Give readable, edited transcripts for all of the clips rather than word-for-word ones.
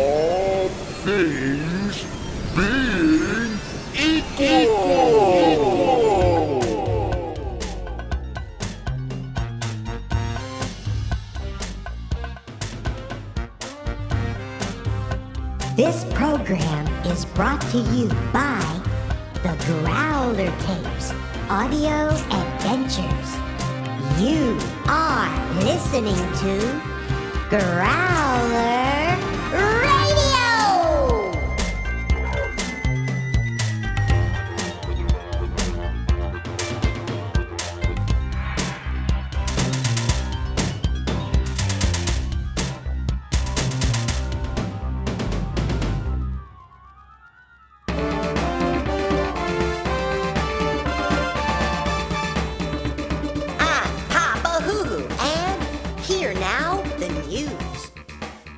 All things being equal. This program is brought to you by the Growler Tapes, audio adventures. You are listening to Growler Radio!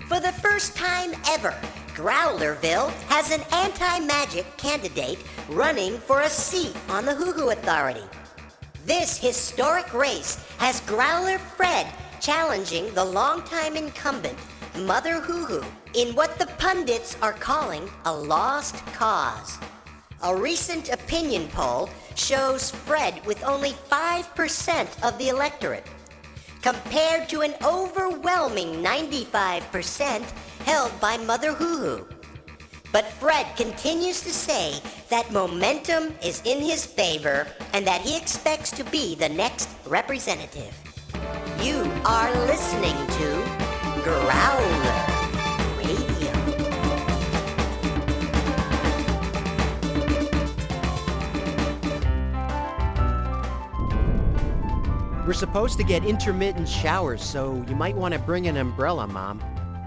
For the first time ever, Growlerville has an anti-magic candidate running for a seat on the Hoo Hoo Authority. This historic race has Growler Fred challenging the longtime incumbent, Mother Hoo Hoo, in what the pundits are calling a lost cause. A recent opinion poll shows Fred with only 5% of the electorate, compared to an overwhelming 95% held by Mother Hoo Hoo. But Fred continues to say that momentum is in his favor and that he expects to be the next representative. You are listening to Growler Radio. We're supposed to get intermittent showers, so you might want to bring an umbrella, Mom.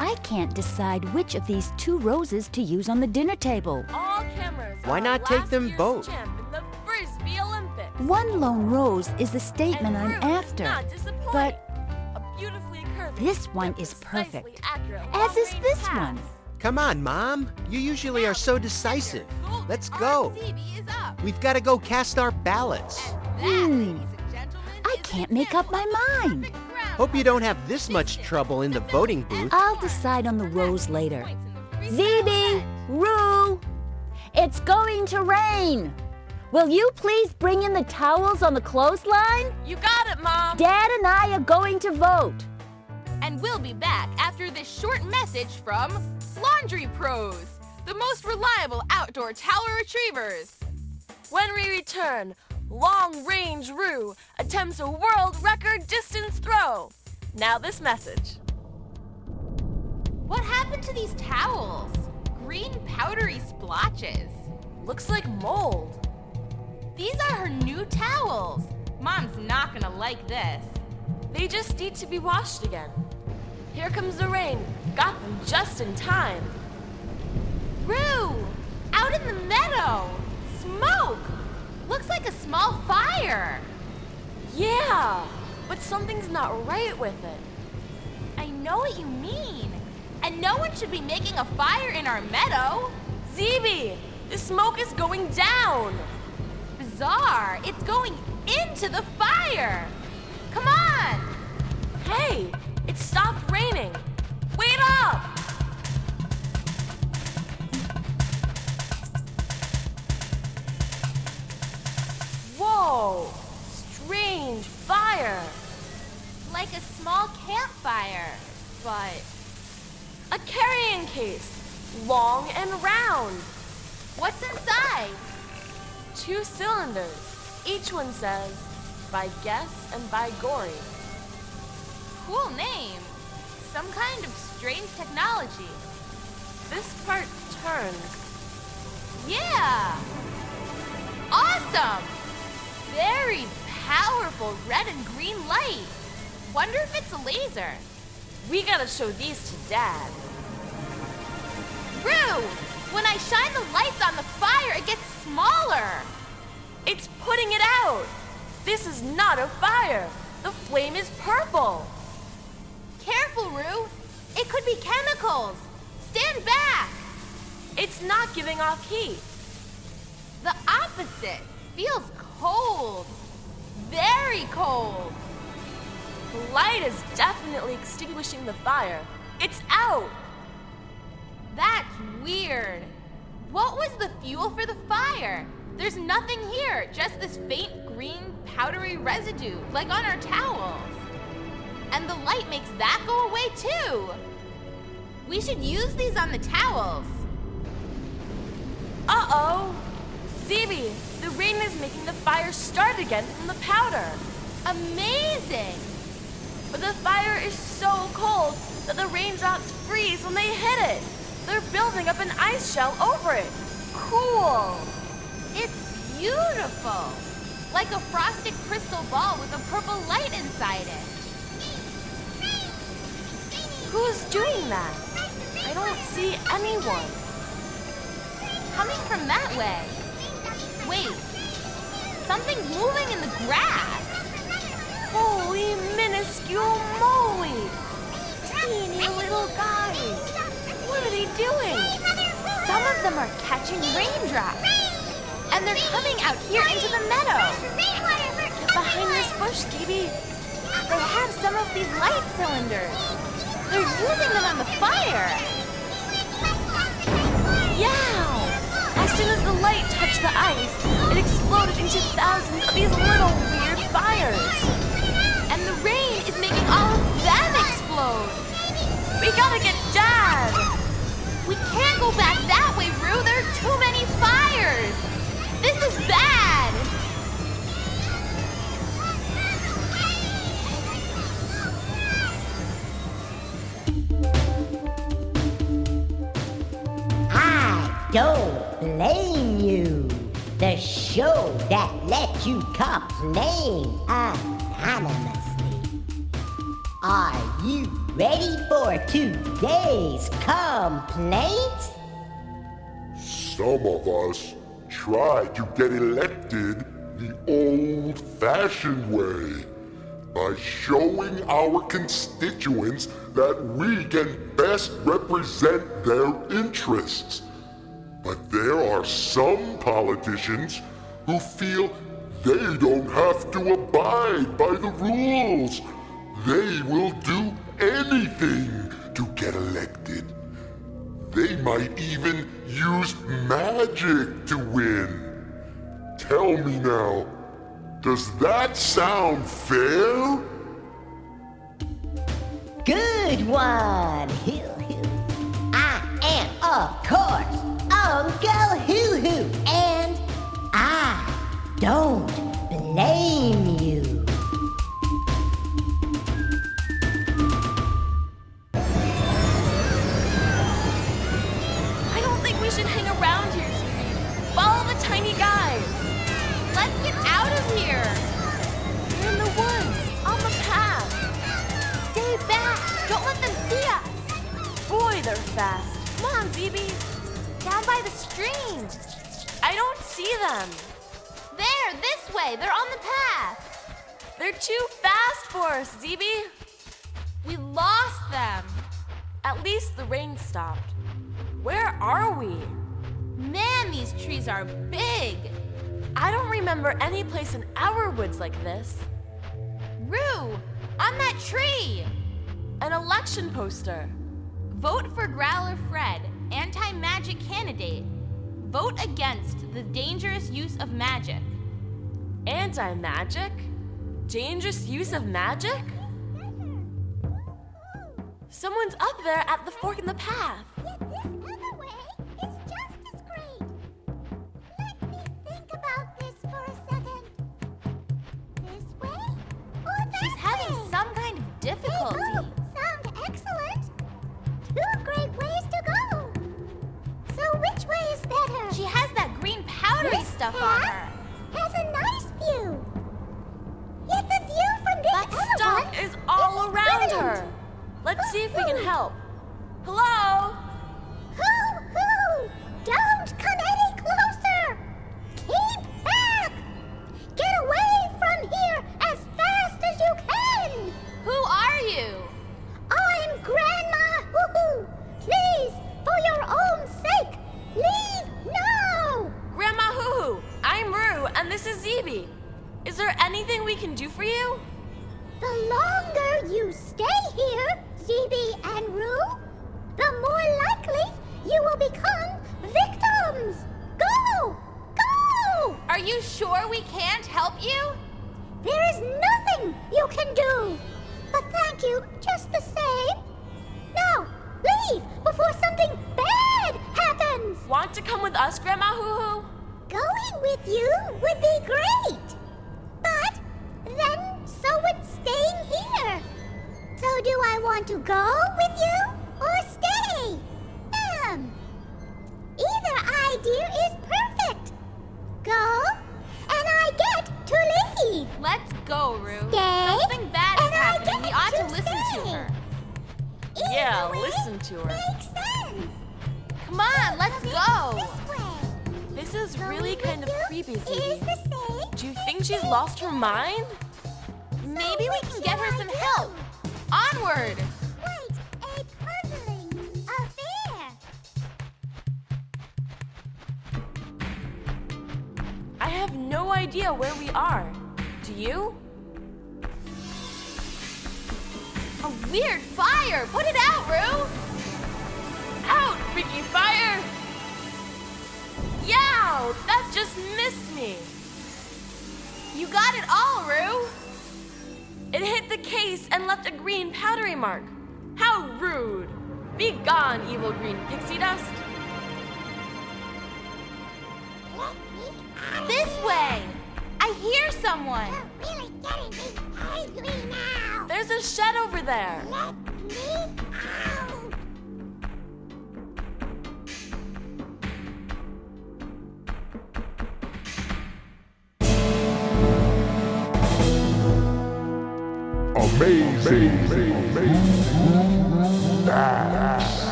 I can't decide which of these two roses to use on the dinner table. All cameras. Why not take them both? Champ in the Frisbee Olympics. One lone rose is the statement And I'm Rue is after. not disappointing. But A beautifully curving, this one yet is precisely perfect, accurate as is long-range this pass. one. Come on, Mom. You usually are so decisive. Let's go. RCB is up. We've got to go cast our ballots. And that, ladies and gentlemen, I is can't an make up my example of mind. perfect ground Hope you don't have cover. this much trouble in the voting booth. I'll decide on the rose later. Points in the freestyle Zeeby, event. Rue, it's going to rain. Will you please bring in the towels on the clothesline? You got it, Mom. Dad and I are going to vote. And we'll be back after this short message from Laundry Pros, the most reliable outdoor towel retrievers. When we return, Long Range Rue attempts a world record distance throw. Now this message. What happened to these towels? Green powdery splotches. Looks like mold. These are her new towels. Mom's not gonna like this. They just need to be washed again. Here comes the rain. Got them just in time. Rue! Out in the meadow! Smoke! Looks like a small fire. Yeah, but something's not right with it. I know what you mean. And no one should be making a fire in our meadow. Zeeby, the smoke is going down. Bizarre. It's going into the fire. Come on. Hey, it stopped raining. Wait up. Whoa, strange fire. Like a small campfire, but a carrying case, long and round. What's inside? 2 cylinders. Each one says, by Guess and by Gory. Cool name. Some kind of strange technology. This part turns. Yeah! Awesome! Very powerful red and green light. Wonder if it's a laser. We gotta show these to Dad. Rue! When I shine the lights on the fire, it gets smaller. It's putting it out. This is not a fire. The flame is purple. Careful, Rue. It could be chemicals. Stand back. It's not giving off heat. The opposite. Feels cold. Very cold. The light is definitely extinguishing the fire. It's out. That's weird. What was the fuel for the fire? There's nothing here, just this faint green powdery residue, like on our towels. And the light makes that go away too. We should use these on the towels. Uh-oh! Phoebe, the rain is making the fire start again from the powder. Amazing! But the fire is so cold that the raindrops freeze when they hit it. They're building up an ice shell over it. Cool! It's beautiful! Like a frosted crystal ball with a purple light inside it. Who's doing that? I don't see anyone. Coming from that way. Wait, something's moving in the grass. Holy minuscule moly! Teeny little guys. What are they doing? Some of them are catching raindrops. And they're coming out here into the meadow. Get behind this bush, Phoebe. They have some of these light cylinders. They're using them on the fire. Yow! As soon as the light touched the ice, it exploded into thousands of these little weird fires. And the rain is making all of them explode. We gotta get Dad! We can't go back that way, Rue. There are too many fires. This is bad. I don't blame you. The show that lets you complain anonymously. Are you ready for today's complaint? Some of us try to get elected the old-fashioned way, by showing our constituents that we can best represent their interests. But there are some politicians who feel they don't have to abide by the rules. They will do anything to get elected. They might even use magic to win. Tell me now, does that sound fair? Good one, Hoo-Hoo. I am, of course, Uncle Hoo-Hoo, and I don't blame you. I don't think we should hang around here, Phoebe. Follow the tiny guys. Let's get out of here. We're in the woods, on the path. Stay back. Don't let them see us. Boy, they're fast. Come on, Phoebe. Down by the stream. I don't see them. There, this way. They're on the path. They're too fast for us, Zeeby. We lost them. At least the rain stopped. Where are we? Man, these trees are big. I don't remember any place in our woods like this. Rue, on that tree. An election poster. Vote for Growler Fred, anti-magic candidate. Vote against the dangerous use of magic. Anti-magic? Dangerous use of magic? Someone's up there at the fork in the path. Yet this other way is just as great. Let me think about this for a second. This way or that She's having way? some kind of difficulty. They both sound excellent. Two great ways to go. So which way is better? She has that green powdery This stuff on path her. has a nice view. Yet the view from this That other stuff one is all around brilliant. her. Let's see if we can help. Hello? Hoo-hoo! Don't come any closer! Keep back! Get away from here as fast as you can! Who are you? I'm Grandma Hoo-Hoo! Please, for your own sake, leave now! Grandma Hoo-Hoo, I'm Rue, and this is Zeeby. Is there anything we can do for you? The longer you stay here, Zeeby and Roo, the more you sure we can't help you? There is nothing you can do. But thank you just the same. Now, leave before something bad happens. Want to come with us, Grandma Hoo-Hoo? Going with you would be great. But then so would staying here. So do I want to go with you or stay? Either idea is perfect. Go, and I get to leave. Let's go, Roo. Stay, Something bad is and I happening. We get ought to to listen to stay. her. Yeah, Either way listen to her. Makes sense. Come on, let's go. This way. This is really kind of creepy, Is Ziggy. the same. Do you think she's lost her mind? Maybe we can get her some help. Onward! Quite a puzzling affair. I have no idea where we are. Do you? A weird fire! Put it out, Roo! Out, freaky fire! Yow! That just missed me. You got it all, Roo! It hit the case and left a green powdery mark. How rude! Be gone, evil green pixie dust. Let me out. This way! I hear someone! You're really getting me angry now. There's a shed over there. Let me out.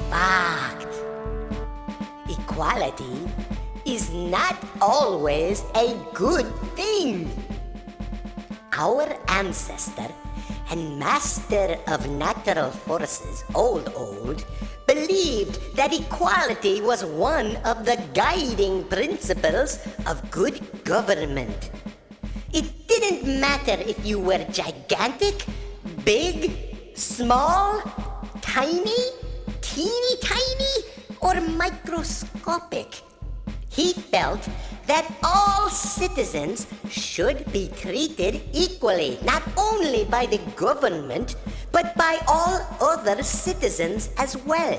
Fact. Equality is not always a good thing. Our ancestor and master of natural forces, Oldold, believed that equality was one of the guiding principles of good government. It didn't matter if you were gigantic, big, small, tiny, teeny tiny, or microscopic. He felt that all citizens should be treated equally, not only by the government, but by all other citizens as well.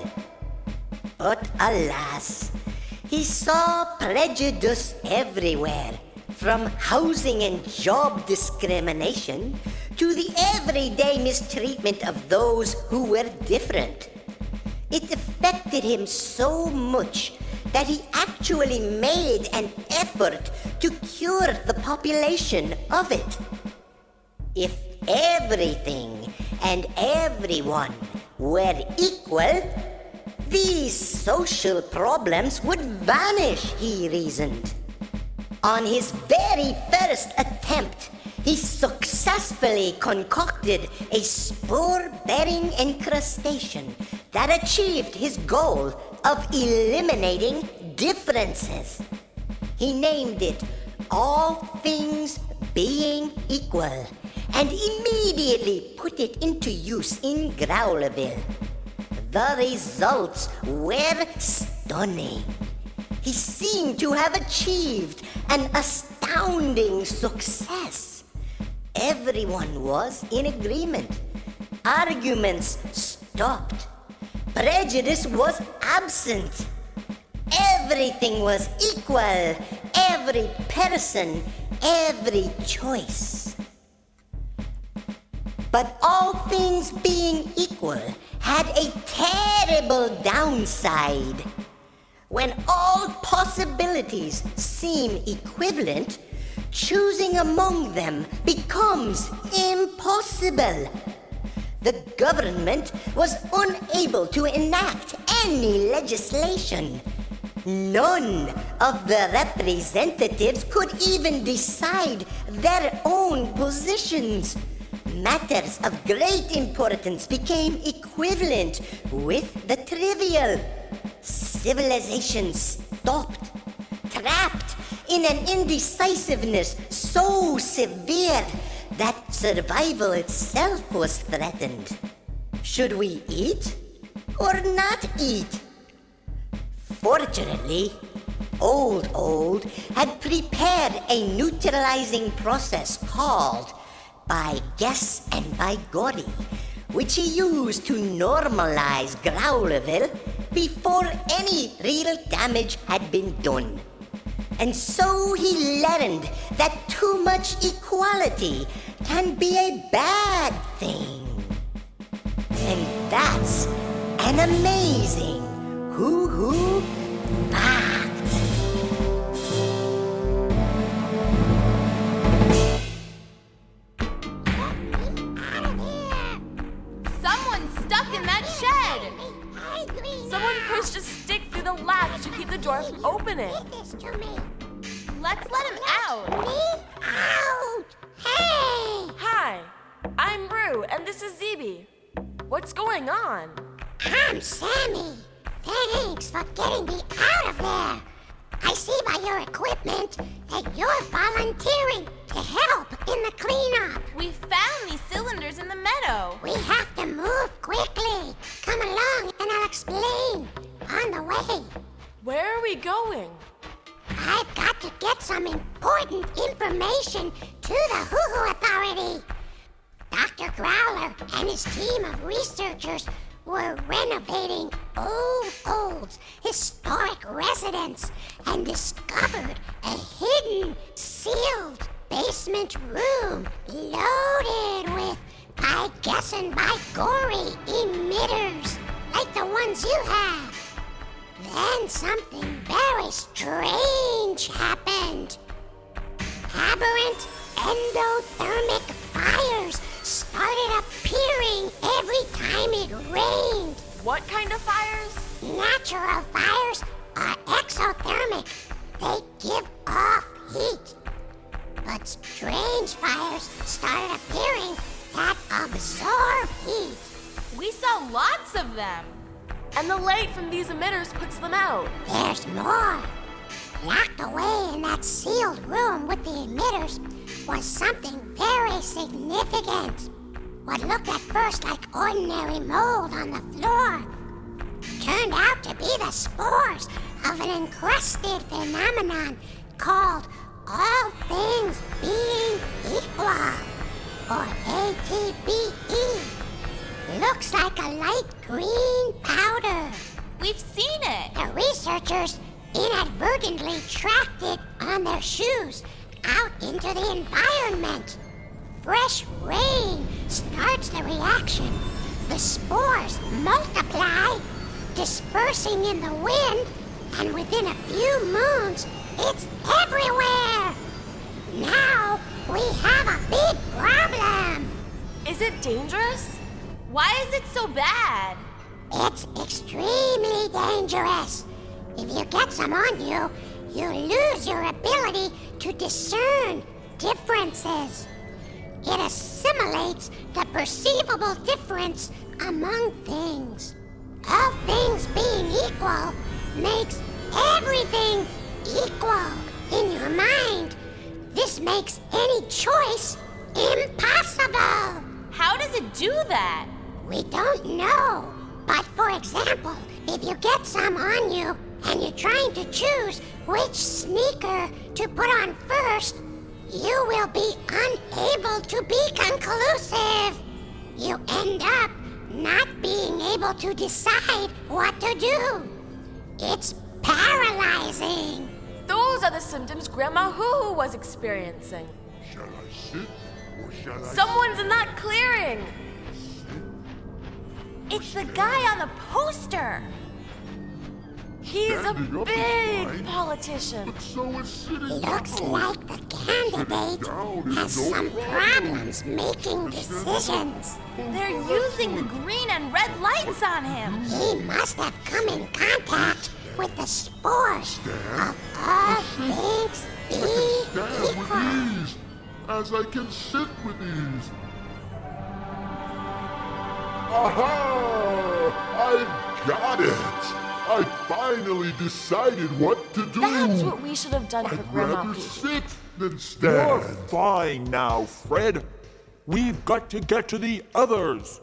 But alas, he saw prejudice everywhere, from housing and job discrimination to the everyday mistreatment of those who were different. It affected him so much that he actually made an effort to cure the population of it. If everything and everyone were equal, these social problems would vanish, he reasoned. On his very first attempt, he successfully concocted a spore-bearing incrustation that achieved his goal of eliminating differences. He named it All Things Being Equal and immediately put it into use in Growlerville. The results were stunning. He seemed to have achieved an astounding success. Everyone was in agreement. Arguments stopped. Prejudice was absent. Everything was equal. Every person, every choice. But all things being equal had a terrible downside. When all possibilities seem equivalent, choosing among them becomes impossible. The government was unable to enact any legislation. None of the representatives could even decide their own positions. Matters of great importance became equivalent with the trivial. Civilization stopped, trapped in an indecisiveness so severe that survival itself was threatened. Should we eat or not eat? Fortunately, Oldold had prepared a neutralizing process called by guess and by Gory, which he used to normalize Growlerville before any real damage had been done. And so he learned that too much equality can be a bad thing. And that's an amazing hoo-hoo fact. Someone's stuck in that shed. Someone pushed a stick through the latch to keep the door from opening. This to me. Let's let him out. Me out! Hey! Hi, I'm Rue, and this is Zeeby. What's going on? I'm Sammy. Thanks for getting me out of there. I see by your equipment that you're volunteering to help in the cleanup. We found these cylinders in the meadow. We have to move quickly. Come along and I'll explain on the way. Where are we going? I've got to get some important information to the Hoo-Hoo Authority. Dr. Growler and his team of researchers were renovating Oldold's historic residence and discovered a hidden, sealed basement room loaded with, I guess and by gory emitters, like the ones you have. Then something very strange happened. Aberrant endothermic fires started appearing every time it rained. What kind of fires? Natural fires are exothermic. They give off heat. But strange fires started appearing that absorb heat. We saw lots of them. And the light from these emitters puts them out. There's more. Locked away in that sealed room with the emitters was something very significant. What looked at first like ordinary mold on the floor turned out to be the spores of an encrusted phenomenon called all things being equal, or ATBE. Looks like a light green powder. We've seen it. The researchers inadvertently tracked it on their shoes out into the environment. Fresh rain starts the reaction. The spores multiply, dispersing in the wind, and within a few moons, it's everywhere. Now we have a big problem. Is it dangerous? Why is it so bad? It's extremely dangerous. If you get some on you, you lose your ability to discern differences. It assimilates the perceivable difference among things. All things being equal makes everything equal in your mind. This makes any choice impossible. How does it do that? We don't know. But for example, if you get some on you and you're trying to choose which sneaker to put on first, you will be unable to be conclusive. You end up not being able to decide what to do. It's paralyzing. Those are the symptoms Grandma Hoo-Hoo was experiencing. Shall I sit or shall I... Someone's in that clearing. It's the guy on the poster. He's a Standing up is big fine, politician. But so is sitting Looks down. like the candidate Down is has no some problem. problems making decisions. They're using the green and red lights on him. He must have come in contact with the spores of all things being Stand with equal. ease, as I can sit with ease. Aha! I got it! I finally decided what to do. That's what we should have done for I'd Grandma rather Hoo-Hoo. sit than You're stand. fine now, Fred. We've got to get to the others.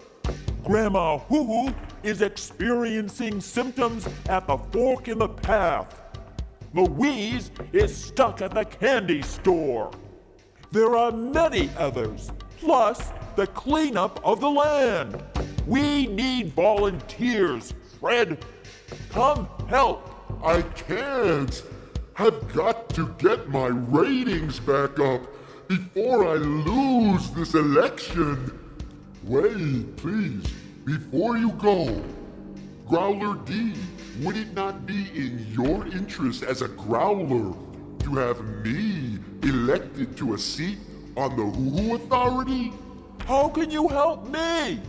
Grandma Hoo-Hoo is experiencing symptoms at the fork in the path. Louise is stuck at the candy store. There are many others, plus the cleanup of the land. We need volunteers, Fred. Come help. I can't. I've got to get my ratings back up before I lose this election. Wait, please, before you go. Growler D, would it not be in your interest as a Growler to have me elected to a seat on the Hoo-Hoo Authority? How can you help me?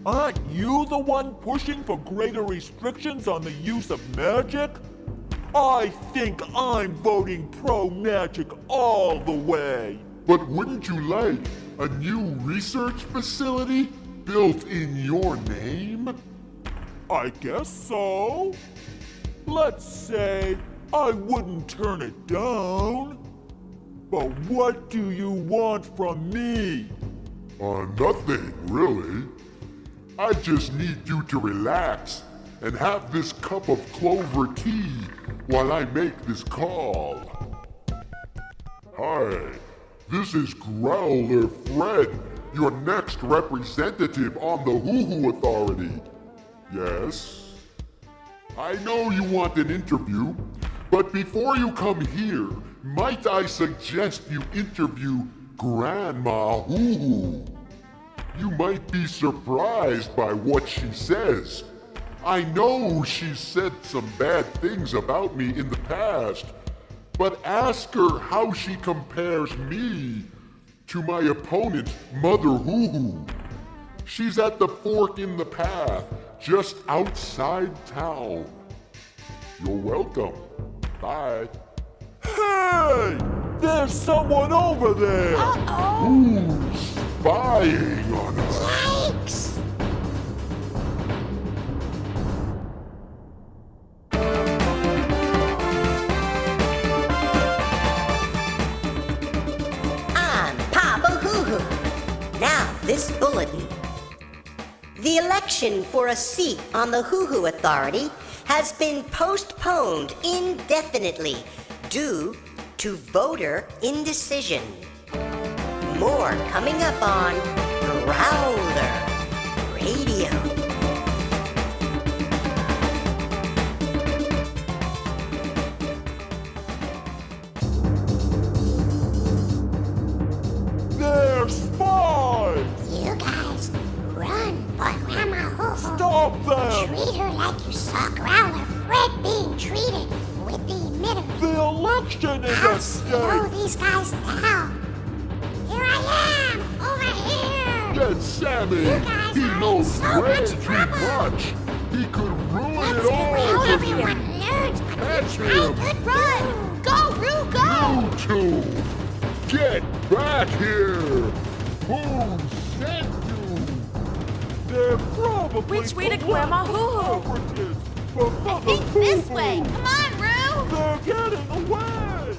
Aren't you the one pushing for greater restrictions on the use of magic? I think I'm voting pro-magic all the way. But wouldn't you like a new research facility built in your name? I guess so. Let's say I wouldn't turn it down. But what do you want from me? Nothing, really. I just need you to relax and have this cup of clover tea while I make this call. Hi, this is Growler Fred, your next representative on the Hoo-Hoo Authority. Yes? I know you want an interview, but before you come here, might I suggest you interview Grandma Hoo-Hoo? You might be surprised by what she says. I know she's said some bad things about me in the past, but ask her how she compares me to my opponent, Mother Hoo-Hoo. She's at the fork in the path, just outside town. You're welcome. Bye. Hey! There's someone over there! Who's spying on us? Yikes! I'm Papa Hoo-Hoo. Now, this bulletin. The election for a seat on the Hoo-Hoo Authority has been postponed indefinitely due to voter indecision. More coming up on Growler Radio. They're spies! You guys, run for Grandma Hoo-Hoo. Stop them! Treat her like you saw Growler Fred being treated with the emitter. The election is I'll at slow stake! these guys down. Here I am, over here. Get Sammy! You guys He are in knows so way much too trouble. much! He could ruin Let's it see all how for everyone you! learns what Catch they're trying him! to Run! Go, Roo, go! You two! Get back here! Who sent you? They're probably Which way to Grandma Hoo-Hoo? operatives for I Mother think this Hoo-Hoo. way. Come on, Roo! They're getting away!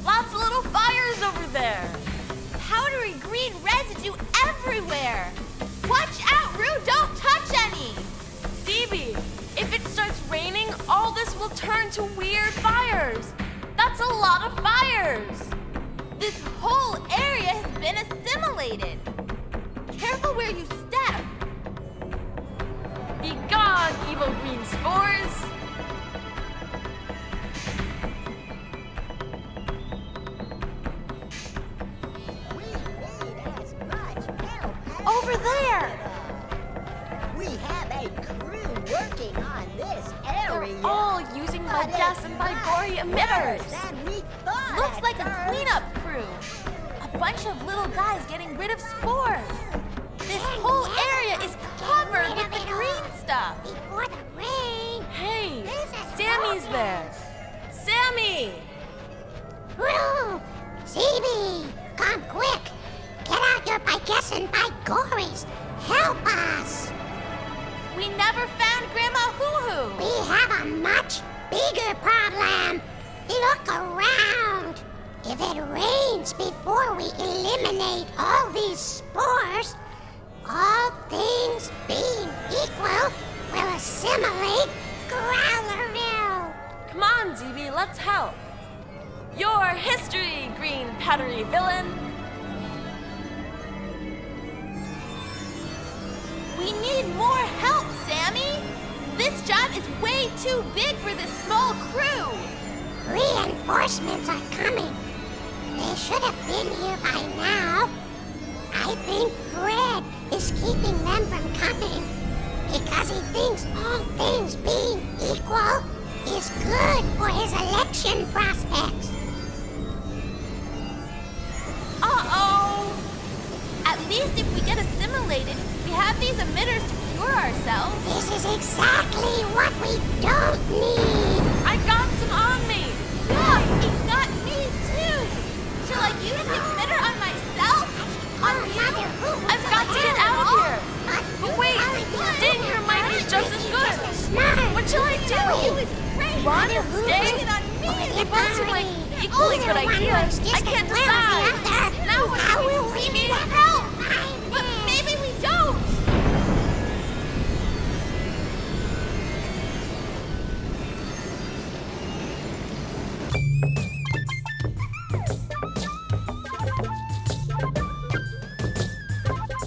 Lots of little fires over there. Powdery green residue everywhere. Watch out, Roo! Don't touch any. Stevie, if it starts raining, all this will turn to weird fires. That's a lot of fires. This whole area has been assimilated. Careful where you step. Be gone, evil green spores. Over there. We have a crew working on this area. They're all using mud gas and Bigori emitters. Looks like a cleanup crew. A bunch of little guys getting rid of spores. This whole area is covered with the green stuff. Before the rain. Hey, Sammy's there. Sammy! Roo! CB! Come quick! Get out your Biges and Bigoris! Help us! We never found Grandma Hoo-Hoo. We have a much bigger problem. Look around. If it rains before we eliminate all these spores, all things being equal, we'll assimilate Growlerville. Come on, DB, let's help. Your history, green powdery villain. We need more help, Sammy! This job is way too big for this small crew! Reinforcements are coming. They should have been here by now. I think Fred is keeping them from coming because he thinks all things being equal is good for his election prospects. Uh-oh! At least if we get assimilated, we have these emitters to cure ourselves. This is exactly what we don't need. I got some on me. Yeah, it got me too! Shall I use the emitter on myself? On you? I've got to get out of here. But wait, staying here might be just as good. What shall I do? It was great! Run? Stay? Stay? It on me! They both seem like equally good ideas. I can't decide. Now we need help! But maybe we don't!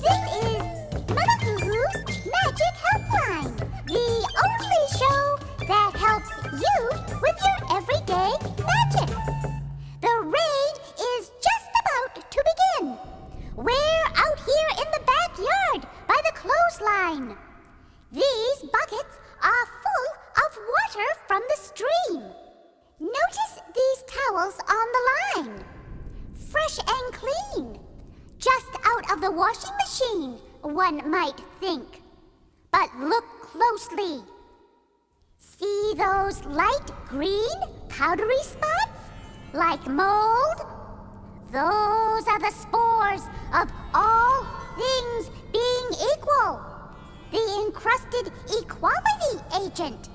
This is Mother Hoo-Hoo's Magic Helpline, the only show that helps you with your everyday magic. The raid is just about to begin. We're out here in the backyard by the clothesline. These buckets are full of water from the stream. Notice these towels on the line. Fresh and clean. Just out of the washing machine, one might think. But look closely. See those light green, powdery spots? Like mold? Those are the spores of all things being equal. The encrusted equality agent.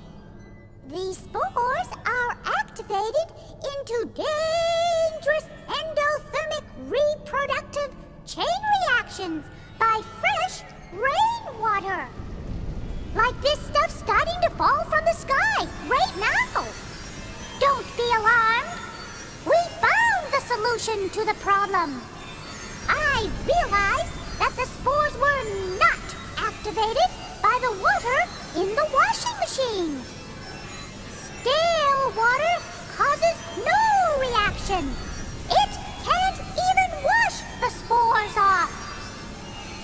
These spores are activated into dangerous endothermic reproductive chain reactions by fresh rainwater. Like this stuff starting to fall from the sky right now. Don't be alarmed. We found the solution to the problem. I realized that the spores were not activated by the water in the washing machine. Stale water causes no reaction. It can't even wash the spores off.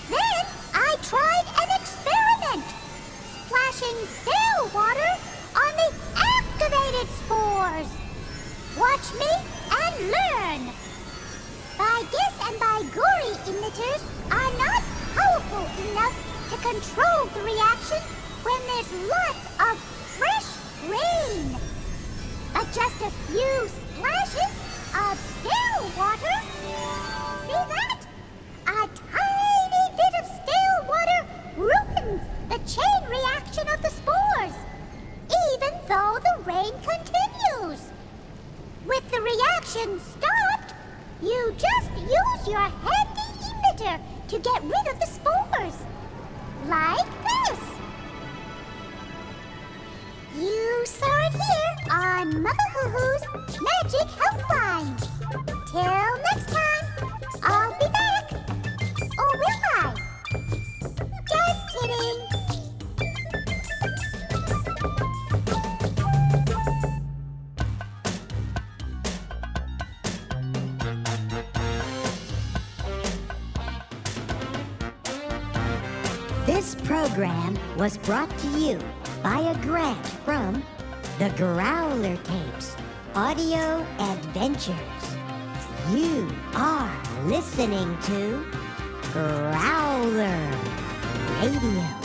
Then I tried an experiment, splashing stale water on the activated spores. Watch me and learn. Bygis and Byguri emitters are not powerful enough to control the reaction when there's lots of fresh rain. But just a few splashes of stale water. See that? A tiny bit of stale water ruins the chain reaction of the spores, even though the rain continues. With the reaction stopped, you just use your handy emitter to get rid of the spores. Like this. You saw it here on Mother Hoo-Hoo's Magic Helpline. Till next time, I'll be back. Or will I? Just kidding. This program was brought to you by a grant from the Growler Tapes Audio Adventures. You are listening to Growler Radio.